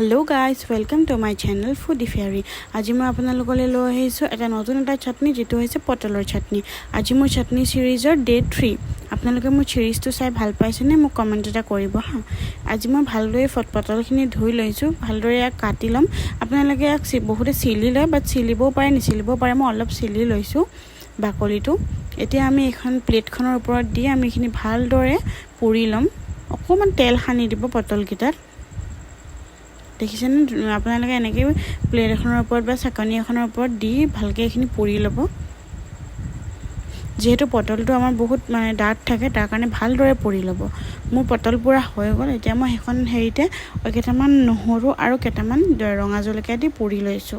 Hello guys welcome to my channel foodie fairy. आज मैं आपनालोकले লৈ আহিছো এটা নতুন এটা চাটনি যেটো হৈছে পটলৰ চাটনি। আজি মোৰ চাটনি সিৰিজৰ ডে 3। আপোনালোকে মোৰ সিৰিজটো চাই ভাল পাইছেনে মোক কমেন্ট এটা কৰিব হা। আজি মই ভালদৰে পটলখিনি ধুই লৈছো, ভালদৰে কাটি লম। আপোনালোকে বহুতে সিলি লয় বাট সিলিবও পাৰে নিসিলিবও পাৰে, মই অলপ সিলি লৈছো বাকলিটো। এতিয়া আমি এখন প্লেটখনৰ ওপৰত দি আমি এখিনি ভালদৰে পুৰি লম। অকমান তেল সানি দিব পটলকিটাত। দেখিছেনে আপোনালোকে এনেকৈ প্লেট এখনৰ ওপৰত বা চাকনি এখনৰ ওপৰত দি ভালকৈ এখিনি পুৰি ল'ব। যেহেতু পটলটো আমাৰ বহুত মানে ডাঠ থাকে তাৰ কাৰণে ভালদৰে পুৰি ল'ব। মোৰ পটল পুৰা হৈ গ'ল। এতিয়া মই এখন হেৰিতে কেইটামান নহৰু আৰু কেইটামান ৰঙা জলকীয়া দি পুৰি লৈছো।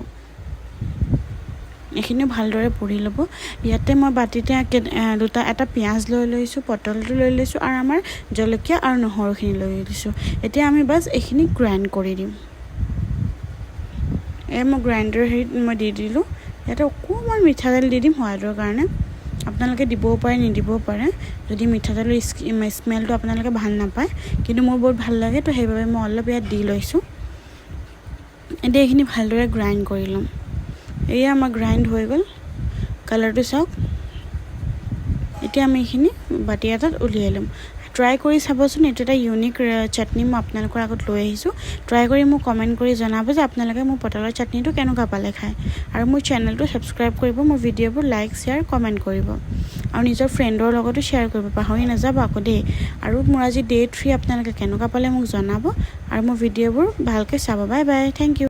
এখিনি ভালদৰে পুৰি ল'ব। ইয়াতে মই বাটিতে এটা পিয়াজ লৈ লৈছো, পটলটো লৈ লৈছো আৰু আমাৰ জলকীয়া আৰু নহৰুখিনি লৈ লৈছো। এতিয়া আমি বাস এখিনি গ্ৰাইন্ড কৰি দিম। মই গ্ৰাইন্ডাৰ হেৰিত মই দি দিলো। ইয়াতে অকমান মিঠাতেল দি দিম সোৱাদৰ কাৰণে। আপোনালোকে দিবও পাৰে নিদিবও পাৰে যদি মিঠাতেলৰ স্মেলটো আপোনালোকে ভাল নাপায়, কিন্তু মোৰ বহুত ভাল লাগে তো সেইবাবে মই অলপ ইয়াত দি লৈছো। এতিয়া এখিনি ভালদৰে গ্ৰাইন্ড কৰি লম। এয়া আমাৰ গ্ৰাইন্ড হৈ গ'ল, কালাৰটো চাওক। এতিয়া আমি এখিনি বাটি এটাত উলিয়াই লম। ট্ৰাই কৰি চাবচোন, এটা এটা ইউনিক চাটনি মই আপোনালোকৰ আগত লৈ আহিছো। ট্ৰাই কৰি মোক কমেন্ট কৰি জনাব যে আপোনালোকে মোৰ পটলৰ চাটনিটো কেনেকুৱা পালে খায়। আৰু মোৰ চেনেলটো সাবস্ক্ৰাইব কৰিব, মোৰ ভিডিঅ'বোৰ লাইক শেয়াৰ কমেন্ট কৰিব আৰু নিজৰ ফ্ৰেণ্ডৰ লগতো শেয়াৰ কৰিব পাহৰি নাযাব আকৌ দেই। আৰু মোৰ আজি ডে 3 আপোনালোকে কেনেকুৱা পালে মোক জনাব আৰু মোৰ ভিডিঅ'বোৰ ভালকৈ চাব। Bye bye, thank U.